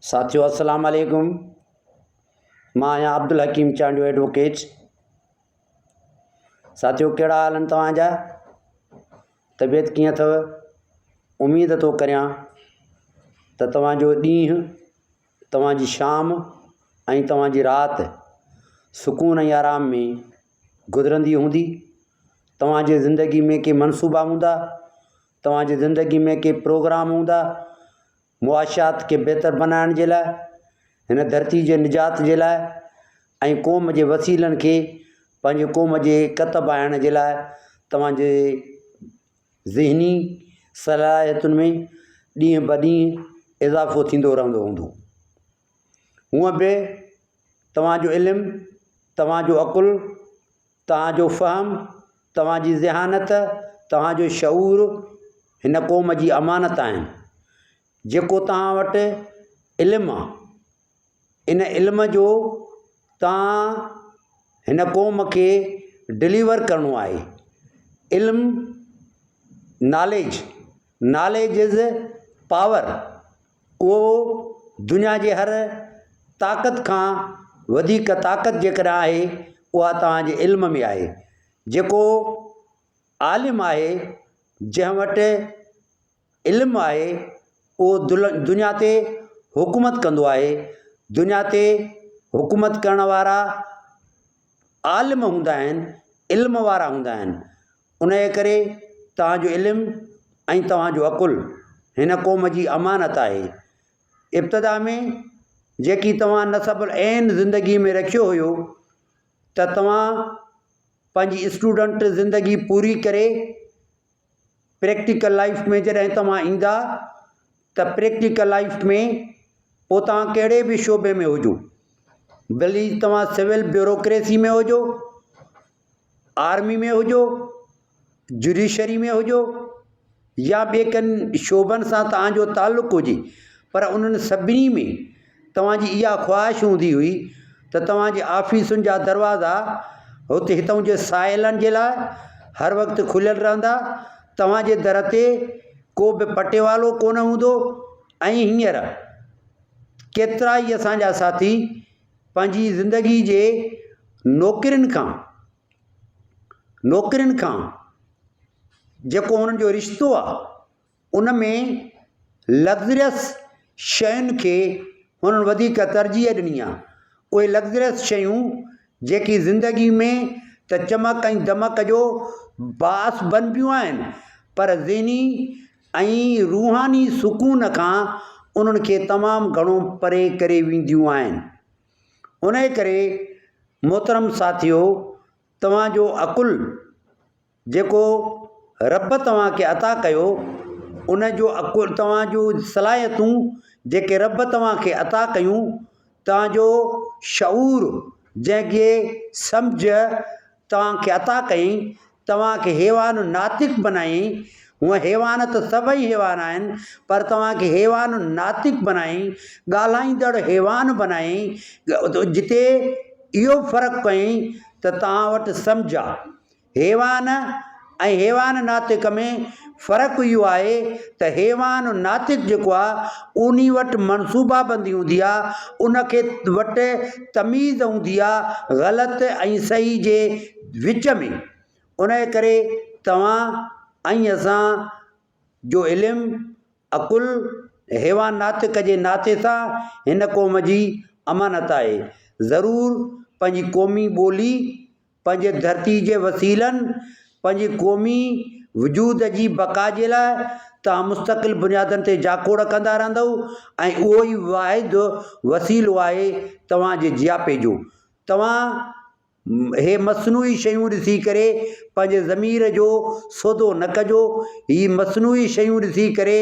साथियों अस्सलाम वालेकुम। मां आहियां अब्दुल हकीम चांडियो एडवोकेट। साथियों कहिड़ा हाल आहिनि तव्हांजा? तबियत कीअं अथव? उमेद थो करियां त तव्हांजो ॾींहुं, तव्हांजी शाम ऐं तव्हांजी राति सुकून ऐं आराम में गुज़रंदी हूंदी। तव्हांजे ज़िंदगी में के मनसूबा हूंदा, तव्हांजी ज़िंदगी में के प्रोग्राम हूंदा मुआशात के बहितर बनाइण जे लाइ, हिन धरती जे निजात जे लाइ ऐं क़ौम जे वसीलनि खे पंहिंजे क़ौम जे कत पाइण जे लाइ तव्हांजे ज़हनी सलाहियतुनि में ॾींहुं ब ॾींहुं इज़ाफ़ो थींदो रहंदो हूंदो। हूअं बि तव्हांजो इल्मु, तव्हांजो अक़ुलु, तव्हांजो फ़हम, तव्हांजी ज़हानत, तव्हांजो शऊर हिन क़ौम जी अमानत आहिनि। जेको तव्हां वटि इल्मु आहे, इन इल्म जो तव्हां हिन क़ौम खे डिलीवर करिणो आहे। इल्मु नॉलेज इज़ पावर। उहो दुनिया जे हर ताक़त खां वधीक ताक़त जेकॾहिं आहे उहा तव्हांजे इल्म में आहे। जेको आलिम आहे, जंहिं वटि इल्मु आहे, उहो दुनिया ते हुकूमत कंदो आहे। दुनिया ते हुकूमत करण वारा आलिम हूंदा आहिनि, इल्म वारा हूंदा आहिनि। उन जे करे तव्हांजो इल्मु ऐं तव्हांजो अक़ुलु हिन क़ौम जी अमानत आहे। इब्तिदा में जेकी तव्हां नसबुल ऐन ज़िंदगी में रखियो हुयो त तव्हां पंहिंजी स्टूडेंट ज़िंदगी पूरी करे प्रैक्टिकल लाइफ में जॾहिं तव्हां ईंदा त प्रैक्टिकल लाइफ में पोइ तव्हां कहिड़े बि शोबे में हुजो, भली तव्हां सिविल ब्यूरोक्रेसी में हुजो, आर्मी में हुजो, जुडिशरी में हुजो या ॿिए कनि शोबनि सां तव्हांजो तालुक़ु हुजे, पर उन्हनि सभिनी में तव्हांजी इहा ख़्वाहिश हूंदी हुई त तव्हांजे ऑफिसुनि जा दरवाज़ा हुते हितां जे साइलनि जे लाइ हर वक़्तु खुलियल रहंदा। तव्हांजे दर ते को बि पटे वालो कोन हूंदो। ऐं हींअर केतिरा ई असांजा साथी पंहिंजी ज़िंदगी जे नौकरियुनि खां जेको हुननि जो रिश्तो आहे उन में लग्ज़रियस शयुनि खे हुननि वधीक तरजीह ॾिनी आहे। उहे लग्ज़रियस शयूं जेकी ज़िंदगी में त चमक ऐं दमक जो बास बनबियूं आहिनि, पर ज़हनी ऐं रूहानी सुकून खां उन्हनि खे तमामु घणो परे करे वेंदियूं आहिनि। उन जे करे मोहतरम साथियो, तव्हांजो अक़ुलु जेको रब तव्हांखे अता कयो, उन जो अक़ुलु, तव्हांजो सलाहियतूं जेके रब तव्हांखे अता कयूं, तव्हांजो शऊर जंहिंखे सम्झ तव्हांखे अता कयईं, तव्हांखे हैवान नातिक़ बनायईं। हूअं हैवान त सभई हैवान आहिनि, पर तव्हांखे हैवान नातिक़ बनायईं, ॻाल्हाईंदड़ हैवान बनायईं। जिते इहो फ़र्क़ु कयईं त तव्हां वटि सम्झ आहे। हैवान ऐं हैवान नातिक़ में फ़र्क़ु इहो आहे त हैवान नातिक़ जेको आहे उन वटि मनसूबाबंदी हूंदी आहे, उनखे वटि तमीज़ हूंदी आहे ग़लति ऐं सही जे विच में। उन जे करे तव्हां ऐं असां जो इल्मु, अक़ुलु हैवान नातिक़ जे नाते सां हिन क़ौम जी अमानत आहे। ज़रूरु पंहिंजी क़ौमी ॿोली, पंहिंजे धरती जे वसीलनि, पंहिंजी क़ौमी वजूद जी बका जे लाइ तव्हां मुस्तक़िल बुनियादनि ते जाकोड़ कंदा रहंदव ऐं उहो ई वाहिदु वसीलो आहे तव्हांजे जियापे जो। तव्हां हे मसनूई शयूं ॾिसी करे पंहिंजे ज़मीर जो सौदो न कजो। ही मसनूई शयूं ॾिसी करे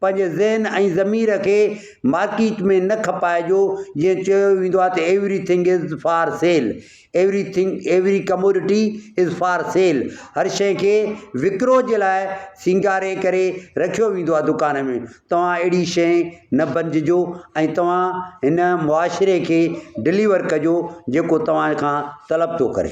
पंहिंजे ज़हन ऐं ज़मीर खे मार्केट में न खपाइजो। जीअं चयो वेंदो आहे त everything is for sale, every commodity is for sale. हर शइ खे विकिरो जे लाइ सिंगारे करे रखियो वेंदो आहे दुकान में। तव्हां अहिड़ी शइ न बणिजिजो ऐं तव्हां हिन मुआशिरे खे डिलीवर कजो जेको तव्हां खां तलब थो करे।